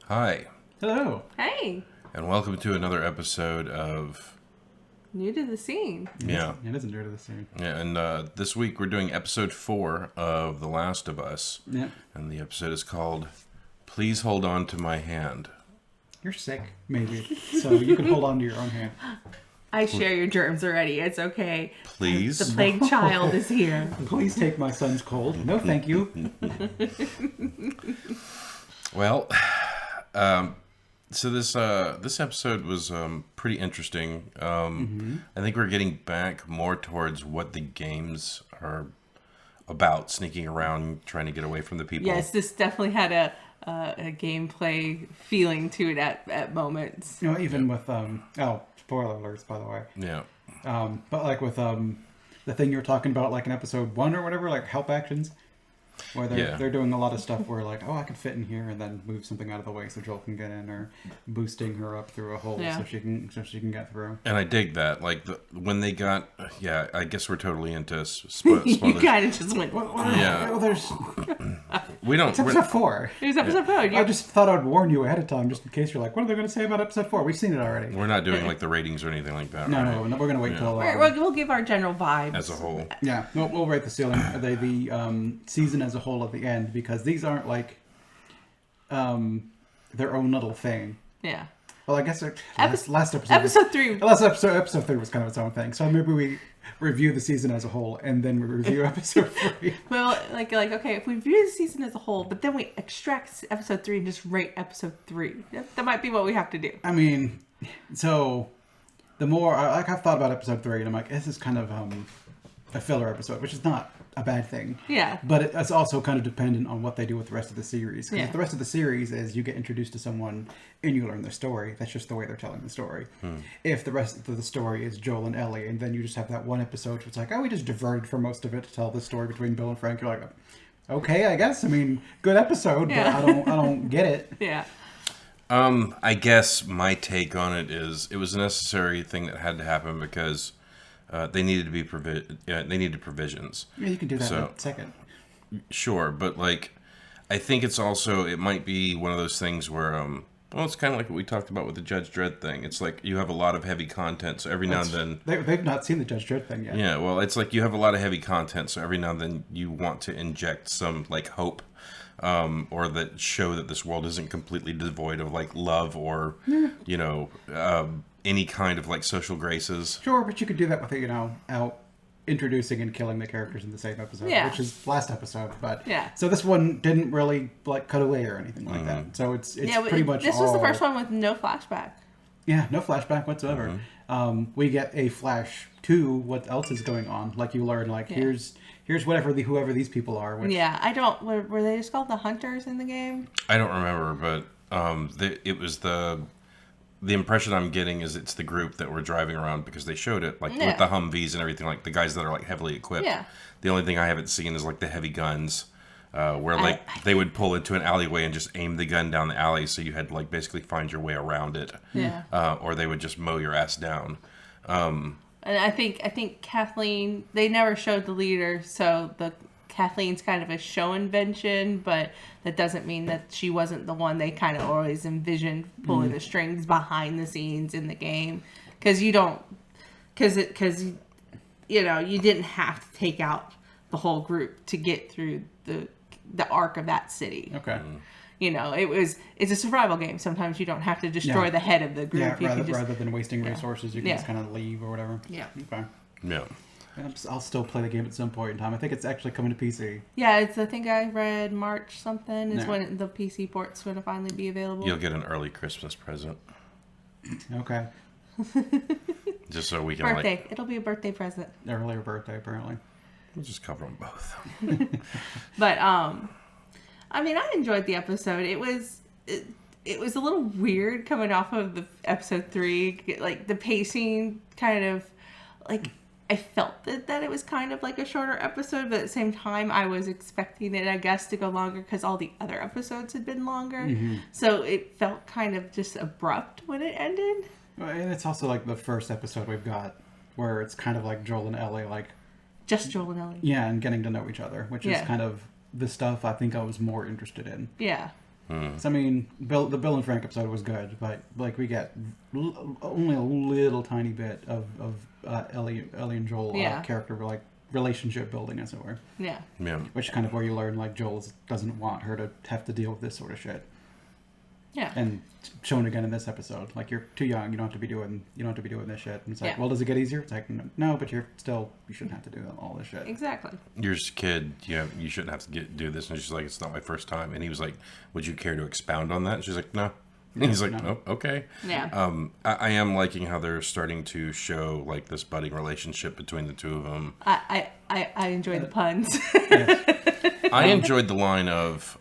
Hi, Hello. Hey, and welcome to another episode of new to the scene. Yeah. It isn't new to the scene. Yeah, and this week we're doing episode 4 of The Last of Us, Yeah. and the episode is called "Please Hold On to My Hand." You're sick, maybe. So you can hold on to your own hand. I share your germs already. It's okay. Please. The plague child is here. Please take my son's cold. No, thank you. Well, so this episode was pretty interesting. I think we're getting back more towards what the games are about, sneaking around, trying to get away from the people. Yes, this definitely had a gameplay feeling to it at moments. You know, even with spoiler alerts, by the way. Yeah. But like with the thing you were talking about, like in episode 1 or whatever, like help actions, where they're doing a lot of stuff where like, oh, I can fit in here and then move something out of the way so Joel can get in, or boosting her up through a hole so she can get through. And I dig that. Like when they got, I guess we're totally into spoilers. You kind of just went. Yeah. Well, there's We don't. it's episode 4. It was episode 4. I just thought I'd warn you ahead of time, just in case you're like, what are they going to say about episode 4? We've seen it already. We're not doing like the ratings or anything like that. No, right? we're going to wait till We'll give our general vibes As a whole. yeah, we'll rate the ceiling, the season as a whole at the end, because these aren't like their own little thing. Yeah. Well, I guess last episode. Episode 3. Episode 3 was kind of its own thing. So maybe we review the season as a whole and then we review episode 3. Well, like okay, if we view the season as a whole, but then we extract episode 3 and just rate episode 3, that might be what we have to do. I mean, so the more I've thought about episode 3, and I'm like, this is kind of a filler episode, which is not a bad thing. Yeah. But it's also kind of dependent on what they do with the rest of the series. Because Yeah. if the rest of the series is you get introduced to someone and you learn their story, that's just the way they're telling the story. If the rest of the story is Joel and Ellie, and then you just have that one episode where it's like, oh, we just diverted for most of it to tell the story between Bill and Frank, you're like, okay, I guess. I mean, good episode, Yeah. but I don't get it. Yeah. I guess my take on it is it was a necessary thing that had to happen because they needed to be they needed provisions. Yeah, you can do that in So- a second. Sure, but like I think it's also it might be one of those things where well, it's kind of like what we talked about with the Judge Dredd thing. It's like you have a lot of heavy content, so every now and then They've not seen the Judge Dredd thing yet. yeah, well, it's like you have a lot of heavy content, so every now and then you want to inject some like hope, or that show that this world isn't completely devoid of like love or you know any kind of like social graces. Sure, but you could do that with out introducing and killing the characters in the same episode, Yeah. which is last episode. But Yeah. so this one didn't really like cut away or anything like that. So it's pretty much This was the first one with no flashback. Yeah, no flashback whatsoever. We get a flash to what else is going on. Like you learn, like here's whoever these people are. Which, Yeah, I don't. Were they just called the Hunters in the game? I don't remember, but it was the impression I'm getting is it's the group that were driving around because they showed it like with the Humvees and everything, like the guys that are like heavily equipped. Yeah. The only thing I haven't seen is like the heavy guns, where like they would pull into an alleyway and just aim the gun down the alley, so you had to like basically find your way around it. Yeah. Or they would just mow your ass down. And I think Kathleen. They never showed the leader, so Kathleen's kind of a show invention, but that doesn't mean that she wasn't the one they kind of always envisioned pulling the strings behind the scenes in the game. Because you didn't have to take out the whole group to get through the arc of that city. Okay. You know, it's a survival game. Sometimes you don't have to destroy the head of the group. Yeah, rather than wasting resources, you can Yeah. just kind of leave or whatever. Yeah. Okay. Yeah. I'll still play the game at some point in time. I think it's actually coming to PC. Yeah, I think I read March something is Yeah. when the PC port's going to finally be available. You'll get an early Christmas present, Okay. just so we can Birthday. like It'll be a birthday present. Earlier birthday, apparently. we'll just cover them both. But I mean, I enjoyed the episode. It was a little weird coming off of the episode 3, like the pacing kind of like I felt that it was kind of like a shorter episode, but at the same time I was expecting it, I guess, to go longer because all the other episodes had been longer. So it felt kind of just abrupt when it ended. Well, and it's also like the first episode we've got where it's kind of like Joel and Ellie, like Just Joel and Ellie. yeah, and getting to know each other, which is Yeah. kind of the stuff I think I was more interested in. Yeah. So, I mean, the Bill and Frank episode was good, but like we get only a little tiny bit of Ellie and Joel character like relationship building, as it were. Yeah. Yeah. Which is kind of where you learn like Joel doesn't want her to have to deal with this sort of shit. Yeah. And shown again in this episode, like you're too young, you don't have to be doing this shit. And it's like, Yeah. well, does it get easier? It's like, no, but you shouldn't have to do all this shit. Exactly. You're just a kid. You shouldn't have to do this. And she's like, it's not my first time. And he was like, would you care to expound on that? And she's like, no. And he's like, no. Oh, okay. Yeah. I am liking how they're starting to show like this budding relationship between the two of them. I enjoy the puns. I enjoyed the line of,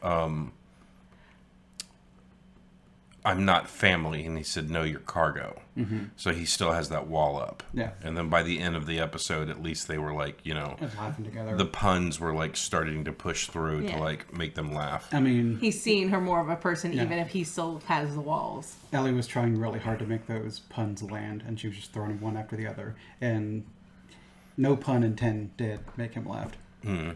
I'm not family. And he said, no, you're cargo. Mm-hmm. So he still has that wall up. Yeah. And then by the end of the episode, at least they were like, Just laughing together. the puns were like starting to push through to like make them laugh. I mean, He's seeing her more of a person, even if he still has the walls. Ellie was trying really hard to make those puns land, and she was just throwing one after the other. And no pun intended did make him laugh. Mm-hmm.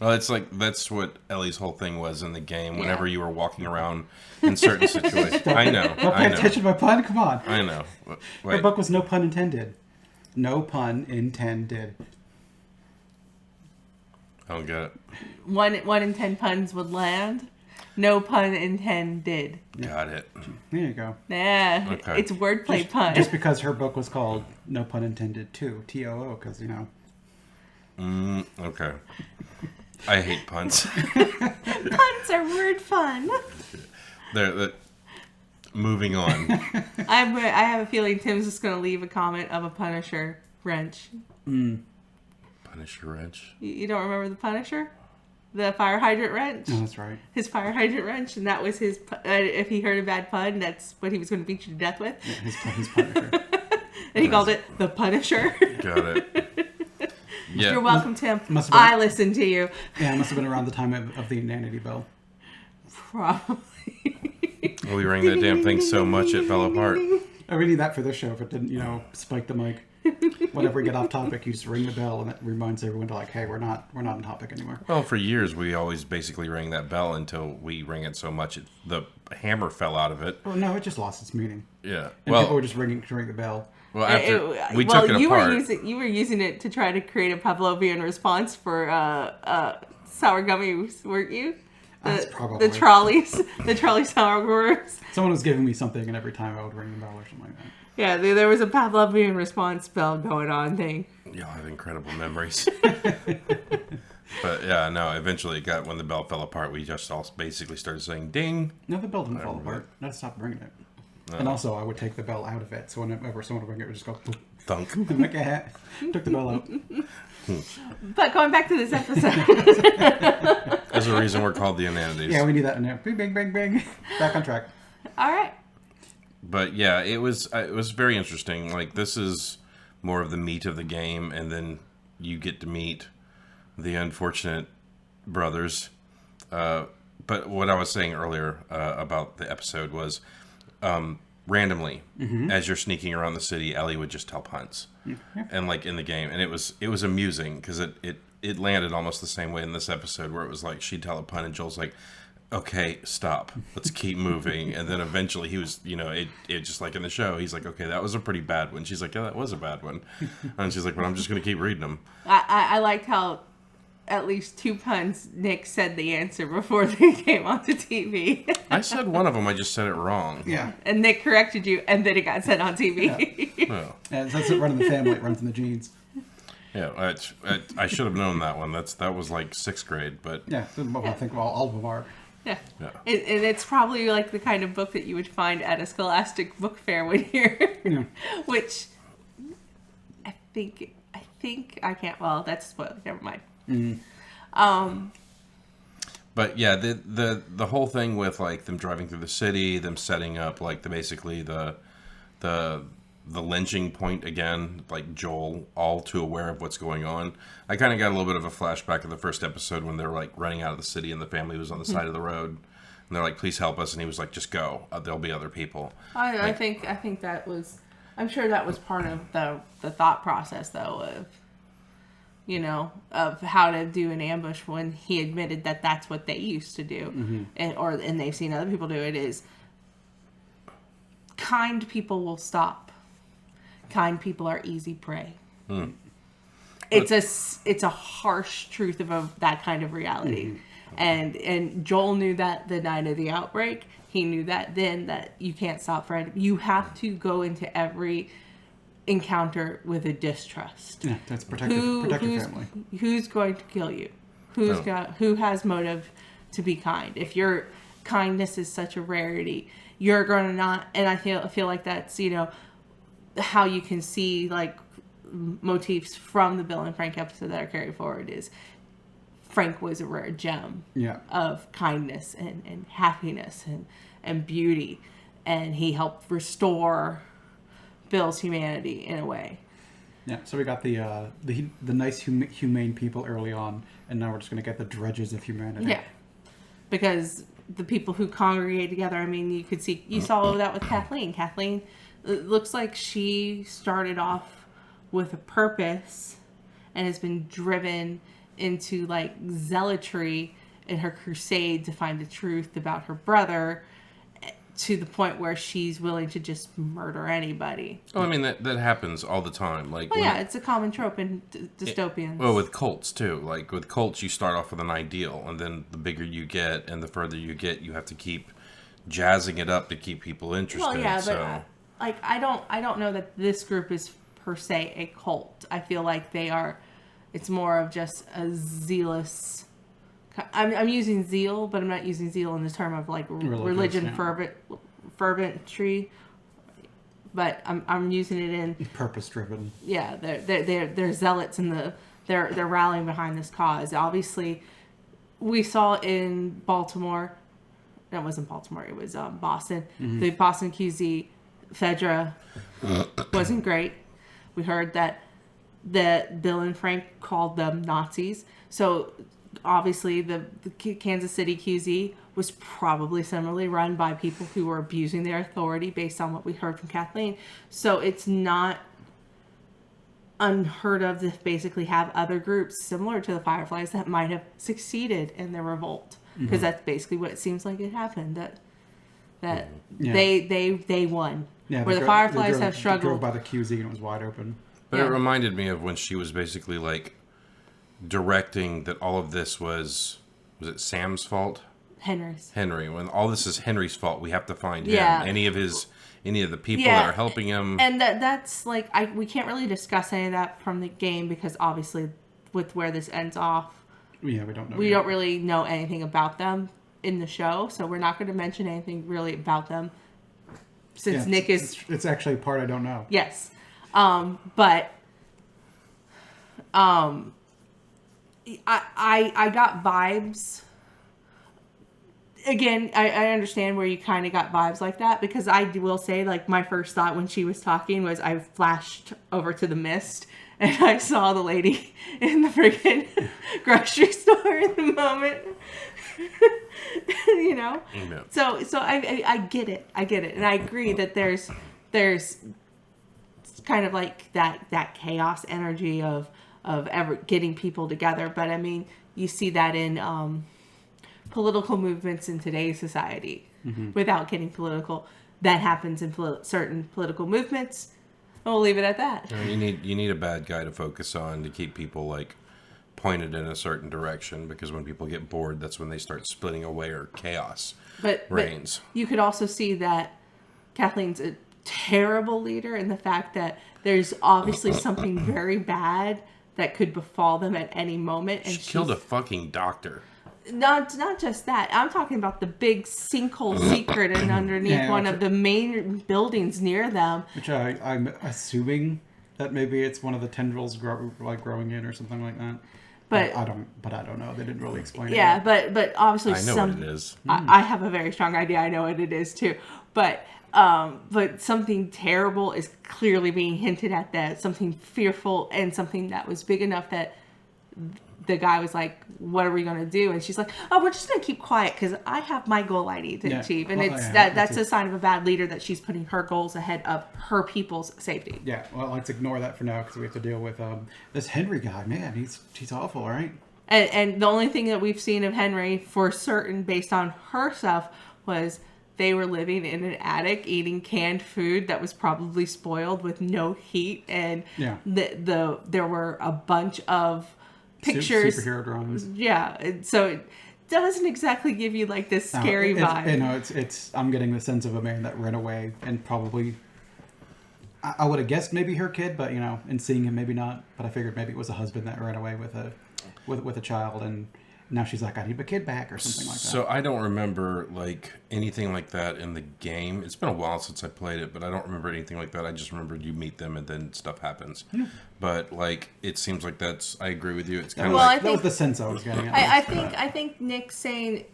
Well, it's like that's what Ellie's whole thing was in the game. Whenever you were walking around in certain situations, I know. Don't pay attention to my pun. Come on. I know. Her Wait. book was no pun intended. No pun intended. I don't get it. One in 10 puns would land. No pun intended. Got it. There you go. Yeah, Okay. it's wordplay pun. Just because her book was called No Pun Intended too, TOO, because Okay. I hate puns. Puns are word fun. They're moving on. I have a feeling Tim's just going to leave a comment of a Punisher wrench. Punisher wrench. You don't remember the Punisher? The fire hydrant wrench? no, that's right. His fire hydrant wrench, and that was his. If he heard a bad pun, that's what he was going to beat you to death with. Yeah, his Punisher. And he called it the Punisher. Got it. Yeah. You're welcome, Tim. must have been- I listened to you. Yeah, it must have been around the time of the Inanity Bell. Probably. We rang that damn thing so much it fell apart. I really need that for this show if it didn't, spike the mic. Whenever we get off topic, you just ring the bell and it reminds everyone to like, hey, we're not on topic anymore. Well, for years we always basically rang that bell until we rang it so much the hammer fell out of it. Well, no, it just lost its meaning. Yeah. And people were just ringing to ring the bell. Well, after we took it you apart. You were using it to try to create a Pavlovian response for sour gummies, weren't you? That's probably the trolleys, the trolley sourdough. Someone was giving me something, and every time I would ring the bell or something like that. Yeah, there was a Pavlovian response bell going on thing. Y'all have incredible memories. But yeah, no, eventually when the bell fell apart, we just all basically started saying ding. No, the bell didn't fall apart. I stopped ringing it. No. And also, I would take the bell out of it, so whenever someone would ring it, it would just go boop. Thunk. I'm like, took the bell out. But going back to this episode. There's a reason we're called the Inanities. Yeah, we need that in there. Bing, bing, bing, bing. Back on track. All right. But yeah, it was very interesting. Like, this is more of the meat of the game, and then you get to meet the unfortunate brothers. But what I was saying earlier about the episode was randomly, as you're sneaking around the city, Ellie would just tell puns, and like in the game, and it was amusing because it landed almost the same way in this episode where it was like she'd tell a pun and Joel's like, okay, stop, let's keep moving, and then eventually he was, it just like in the show, he's like, okay, that was a pretty bad one. She's like, yeah, that was a bad one, and she's like, but I'm just gonna keep reading them. I liked how at least 2 puns Nick said the answer before they came onto TV. I said one of them, I just said it wrong. Yeah. And Nick corrected you, and then it got said on TV. Oh. And that's it running the family. It runs in the genes. Yeah, I should have known that one. That was like 6th grade, but Yeah, I think all of them are. Yeah. Yeah. And it's probably like the kind of book that you would find at a Scholastic book fair when you're, which I think I can't. Well, that's spoiled. Never mind. But yeah, the whole thing with like them driving through the city, them setting up like basically the lynching point again, like Joel all too aware of what's going on. I kind of got a little bit of a flashback of the first episode when they were like running out of the city and the family was on the side of the road, and they're like, "Please help us," and he was like, "Just go. There'll be other people." I think that was. I'm sure that was part of the thought process though of how to do an ambush when he admitted that that's what they used to do, and they've seen other people do it. Is kind people will stop. Kind people are easy prey. It's a harsh truth of that kind of reality, and Joel knew that the night of the outbreak. He knew that then, that you can't stop friend. You have to go into every encounter with a distrust. Yeah, that's protect your family. Who's going to kill you? Who has motive to be kind? If your kindness is such a rarity, you're going to not. And I feel like that's how you can see like motifs from the Bill and Frank episode that are carried forward is Frank was a rare gem of kindness and happiness and beauty, and he helped restore Bill's humanity in a way. Yeah, so we got the nice humane people early on, and now we're just going to get the dredges of humanity. Yeah, because the people who congregate together. I mean, you saw that with Kathleen. Kathleen, it looks like she started off with a purpose and has been driven into like zealotry in her crusade to find the truth about her brother, to the point where she's willing to just murder anybody. Oh, I mean, that happens all the time. Like, it's a common trope in dystopians. Well, with cults, too. Like, with cults, you start off with an ideal, and then the bigger you get and the further you get, you have to keep jazzing it up to keep people interested. Well, yeah, but like, I don't know that this group is per se a cult. I feel like it's more of just a zealous... I'm using zeal, but I'm not using zeal in the term of like religion ferventry. But I'm using it in purpose driven. Yeah, they're zealots and they're rallying behind this cause. Obviously, we saw in Baltimore. That wasn't Baltimore. It was Boston. The Boston QZ Fedra wasn't great. We heard that Bill and Frank called them Nazis. So obviously, the Kansas City QZ was probably similarly run by people who were abusing their authority based on what we heard from Kathleen. So it's not unheard of to basically have other groups similar to the Fireflies that might have succeeded in their revolt. Because that's basically what it seems like it happened. That they won. Yeah, where the Fireflies have struggled. They drove by the QZ and it was wide open. But it reminded me of when she was basically like directing that all of this was it Sam's fault? Henry. When all this is Henry's fault, we have to find him. Any of the people that are helping him. And that's like we can't really discuss any of that from the game because obviously with where this ends off, we don't know. We don't really know anything about them in the show, so we're not going to mention anything really about them. Since Nick is, it's actually a part I don't know. Yes, but I got vibes. Again, I understand where you kind of got vibes like that because I will say, like, my first thought when she was talking was I flashed over to the mist and I saw the lady in the friggin' grocery store in the moment. Yeah. So I get it. And I agree that there's kind of like that chaos energy of ever getting people together. But I mean, you see that in political movements in today's society. Without getting political, that happens in certain political movements. We'll leave it at that. You need a bad guy to focus on to keep people like pointed in a certain direction, because when people get bored, that's when they start splitting away or chaos reigns. But you could also see that Kathleen's a terrible leader in the fact that there's obviously something very bad that could befall them at any moment. And she killed a fucking doctor. Not just that. I'm talking about the big sinkhole secret and underneath one of the main buildings near them. Which I'm assuming that maybe it's one of the tendrils growing in or something like that. But I don't know. They didn't really explain it. Yeah, but obviously I know what it is. I have a very strong idea. I know what it is too. But something terrible is clearly being hinted at, that something fearful and something that was big enough that the guy was like, "What are we gonna do?" And she's like, "Oh, we're just gonna keep quiet because I have my goal I need to achieve." And that's a sign of a bad leader that she's putting her goals ahead of her people's safety. Yeah, well, let's ignore that for now because we have to deal with this Henry guy. Man, he's awful, right? And the only thing that we've seen of Henry for certain, based on her stuff, was they were living in an attic eating canned food that was probably spoiled with no heat, and there were a bunch of pictures, superhero drawings. Yeah, so it doesn't exactly give you like this scary vibe. You know, it's I'm getting the sense of a man that ran away, and probably I would have guessed maybe her kid, but you know, in seeing him, maybe not. But I figured maybe it was a husband that ran away with a child, and now she's like, I need my kid back or something like that. So I don't remember like anything like that in the game. It's been a while since I played it, but I don't remember anything like that. I just remembered you meet them and then stuff happens. Yeah. But like, it seems like I agree with you. It's kind of like, that was the sense I was getting at. I think Nick's saying,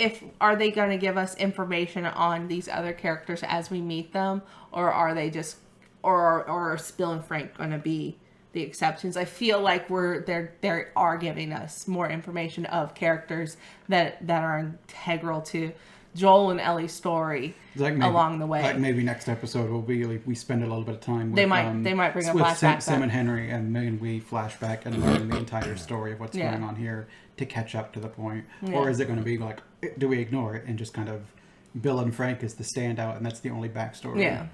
are they going to give us information on these other characters as we meet them, or are they just, or Spill and Frank going to be the exceptions? I feel like they are giving us more information of characters that are integral to Joel and Ellie's story along the way. Like maybe next episode will be like we spend a little bit of time with, they might bring a flashback Sam and Henry, and then we flashback and learn the entire story of what's going on here to catch up to the point. Yeah. Or is it going to be like, do we ignore it and just kind of Bill and Frank is the standout and that's the only backstory? Yeah.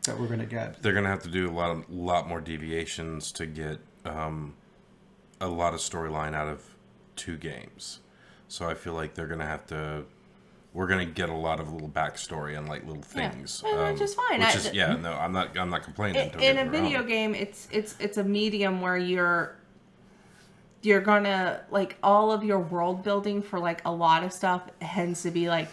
That we're going to get. They're going to have to do a lot more deviations to get a lot of storyline out of 2 games. So I feel like they're going to have to. We're going to get a lot of little backstory and like little things, which is fine. I'm not complaining. In a video game, it's a medium where you're gonna like all of your world building for like a lot of stuff tends to be like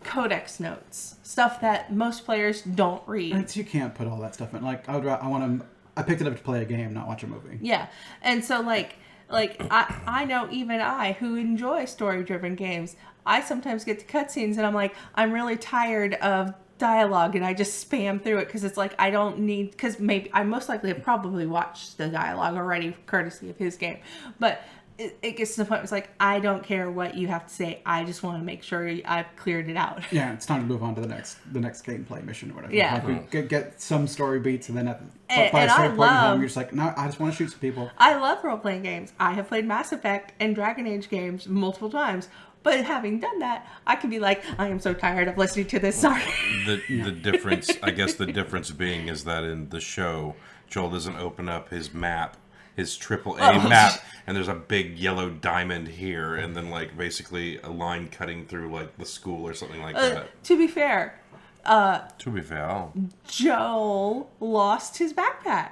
codex notes, stuff that most players don't read. You can't put all that stuff in. Like I picked it up to play a game, not watch a movie. Yeah, and so like I know even I who enjoy story-driven games, I sometimes get to cutscenes and I'm like, I'm really tired of dialogue, and I just spam through it because it's like I don't need, because maybe I most likely have probably watched the dialogue already courtesy of his game, but it gets to the point where it's like, I don't care what you have to say. I just want to make sure I've cleared it out. Yeah, it's time to move on to the next gameplay mission or whatever. Yeah. Like we get some story beats, and then by a certain point in time, you're just like, no, I just want to shoot some people. I love role-playing games. I have played Mass Effect and Dragon Age games multiple times. But having done that, I can be like, I am so tired of listening to this. Sorry. The difference, I guess the difference being is that in the show, Joel doesn't open up his map, his AAA map, and there's a big yellow diamond here, and then like basically a line cutting through like the school or something like that. To be fair, Joel lost his backpack.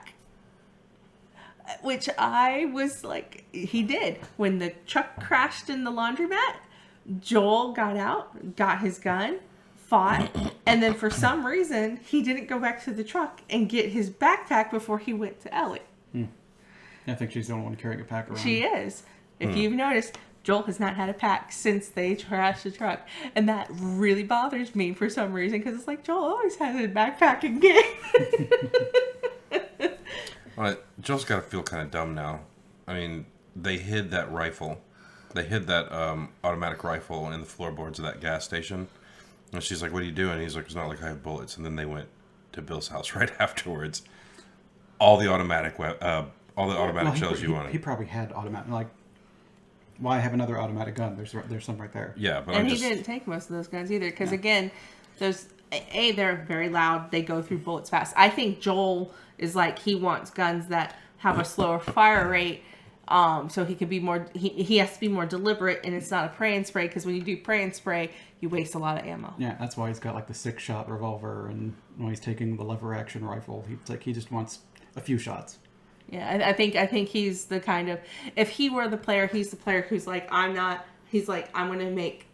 Which I was like, he did. When the truck crashed in the laundromat, Joel got out, got his gun, fought, and then for some reason, he didn't go back to the truck and get his backpack before he went to Ellie. I think she's the only one carrying a pack around. She is. If you've noticed, Joel has not had a pack since they trashed the truck. And that really bothers me for some reason, because it's like, Joel always has a backpack in game. Well, Joel's got to feel kind of dumb now. I mean, they hid that rifle. They hid that automatic rifle in the floorboards of that gas station. And she's like, what are you doing? And he's like, it's not like I have bullets. And then they went to Bill's house right afterwards. All the automatic shells you wanted. He probably had automatic. Like, why have another automatic gun? There's some right there. Yeah, but he didn't take most of those guns either. Because again, they're very loud. They go through bullets fast. I think Joel is like, he wants guns that have a slower fire rate. So he can be more. He has to be more deliberate, and it's not a pray and spray, because when you do pray and spray, you waste a lot of ammo. Yeah, that's why he's got like the 6-shot revolver, and when he's taking the lever action rifle, he just wants a few shots. Yeah, I think he's the kind of, if he were the player, he's the player who's like, I'm not. He's like, I'm going to make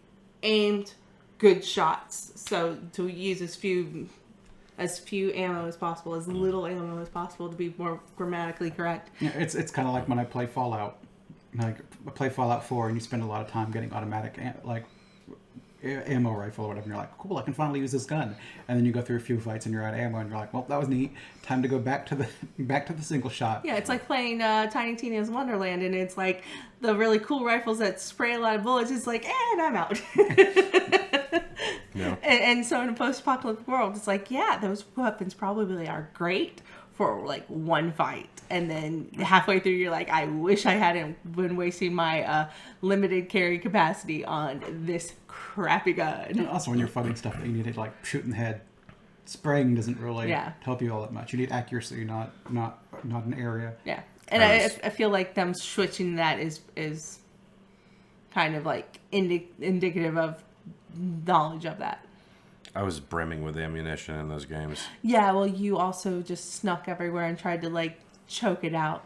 aimed good shots, so to use as few ammo as possible, as little ammo as possible, to be more grammatically correct. Yeah, it's kind of like when I play Fallout. Like I play Fallout 4, and you spend a lot of time getting automatic ammo rifle or whatever. And you're like, cool, I can finally use this gun. And then you go through a few fights and you're out of ammo, and you're like, well, that was neat. Time to go back to the single shot. Yeah, it's like playing Tiny Tina's Wonderland, and it's like the really cool rifles that spray a lot of bullets. It's like, and I'm out. No. And so in a post-apocalyptic world, it's like, yeah, those weapons probably are great for like one fight, and then halfway through you're like, I wish I hadn't been wasting my limited carry capacity on this crappy gun. And also, when you're fighting stuff that you need to like shoot in the head, spraying doesn't really help you all that much. You need accuracy, not an area. Yeah, and I feel like them switching that is kind of like indicative of knowledge of that. I was brimming with ammunition in those games. Yeah, well, you also just snuck everywhere and tried to like choke it out,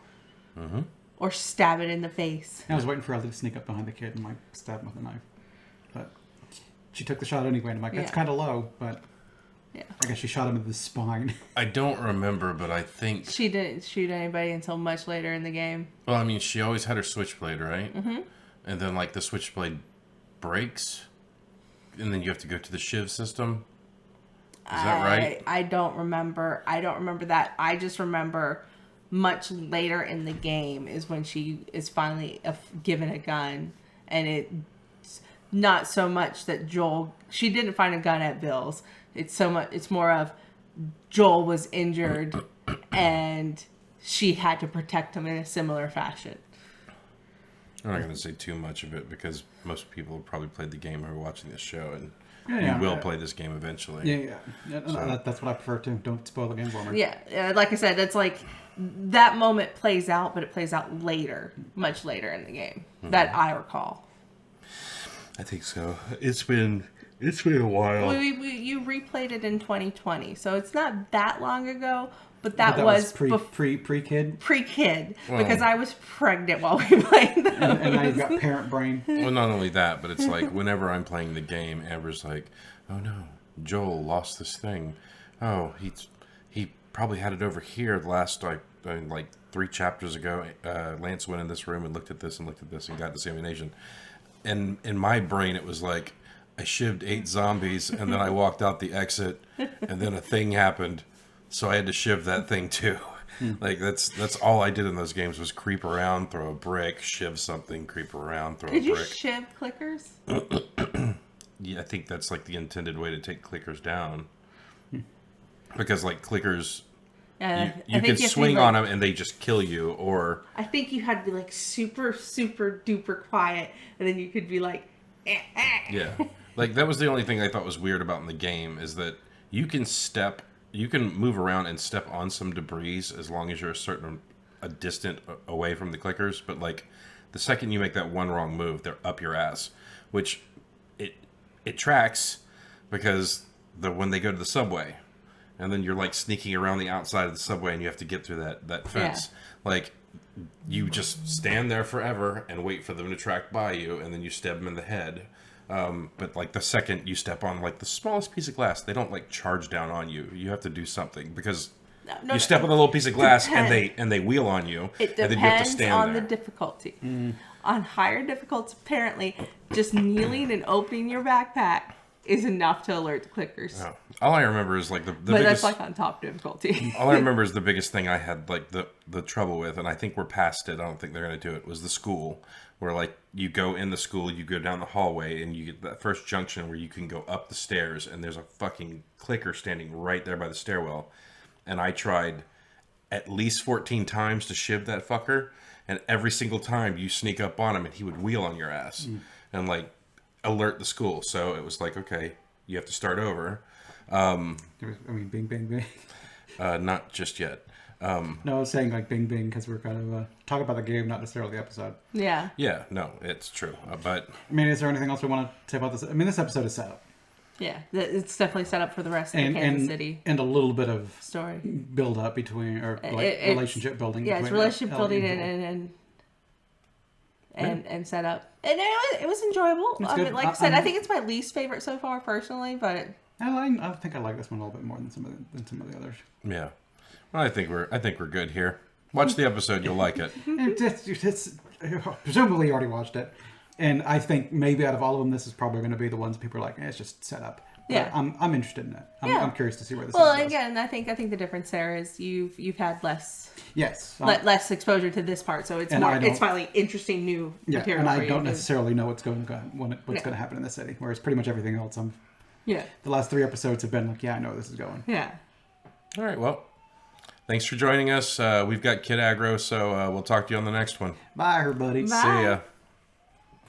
or stab it in the face. I was waiting for Ellie to sneak up behind the kid and like stab him with a knife, but she took the shot anyway. And I'm like, that's kind of low, but I guess she shot him in the spine. I don't remember, but I think she didn't shoot anybody until much later in the game. Well, I mean, she always had her switchblade, right? Mm-hmm. And then like the switchblade breaks. And then you have to go to the shiv system. Is that right? I don't remember. I don't remember that. I just remember much later in the game is when she is finally given a gun, and it's not so much that she didn't find a gun at Bill's. It's more of Joel was injured, and she had to protect him in a similar fashion. I'm not going to say too much of it because most people have probably played the game who are watching this show, and you will play this game eventually. So. That's what I prefer to. Don't spoil the game for me. Yeah, like I said, it's like that moment plays out, but it plays out later, much later in the game, that I recall. I think so. It's been a while. You replayed it in 2020, so it's not that long ago. But that was pre-kid? Pre-kid, because I was pregnant while we played those. And now you've got parent brain. Well, not only that, but it's like whenever I'm playing the game, Amber's like, oh no, Joel lost this thing. Oh, he probably had it over here the last, like 3 chapters ago. Lance went in this room and looked at this and got this ammunition. And in my brain, it was like, I shivved 8 zombies, and then I walked out the exit, and then a thing happened. So I had to shiv that thing too. Like that's all I did in those games was creep around, throw a brick, shiv something, creep around, throw a brick. Did you shiv clickers? Yeah, I think that's like the intended way to take clickers down. Because like clickers, you can swing on them and they just kill you, or I think you had to be like super, super duper quiet, and then you could be like, yeah. Like that was the only thing I thought was weird about in the game is that you can move around and step on some debris as long as you're a distant away from the clickers. But like the second you make that one wrong move, they're up your ass, which it tracks because when they go to the subway and then you're like sneaking around the outside of the subway and you have to get through that fence. Yeah. Like you just stand there forever and wait for them to track by you, and then you stab them in the head. But like the second you step on like the smallest piece of glass, they don't like charge down on you. You have to do something because you step on a little piece of glass and they wheel on you. It and then you have to depends stand on there. the difficulty. On higher difficulties, apparently, just kneeling and opening your backpack is enough to alert the clickers. Oh. All I remember is like the but biggest, that's like on top difficulty. all I remember is the biggest thing I had like the trouble with, and I think we're past it. I don't think they're going to do it. Was the school where like you go in the school, you go down the hallway, and you get that first junction where you can go up the stairs, and there's a fucking clicker standing right there by the stairwell. And I tried at least 14 times to shiv that fucker, and every single time you sneak up on him, and he would wheel on your ass and like alert the school. So it was like, okay, you have to start over. Bing, bing, bing. Not just yet. No, I was saying like bing, bing because we're kind of talking about the game, not necessarily the episode. Yeah. Yeah, no, it's true. But I mean, is there anything else we want to say about this? I mean, this episode is set up. Yeah, it's definitely set up for the rest of the Kansas City and a little bit of story build up between relationship building. Yeah, it's relationship building and set up, and it was enjoyable. I mean, like I said, I think it's my least favorite so far personally, but I think I like this one a little bit more than some of the others. Yeah, well, I think we're good here. Watch the episode, you'll like it. It's presumably you already watched it. And I think maybe out of all of them, this is probably going to be the ones people are like, it's just set up. But Yeah. I'm interested in it. I'm curious to see where this Well, goes. again, I think the difference there is you've had less Yes. less exposure to this part, so it's finally interesting new material. And I for you don't to- necessarily know what's going to happen in the city. Whereas pretty much everything else, Yeah. the last 3 episodes have been like, I know where this is going. Yeah. All right, well, thanks for joining us. We've got Kid Aggro, so we'll talk to you on the next one. Bye, everybody. Bye. See ya.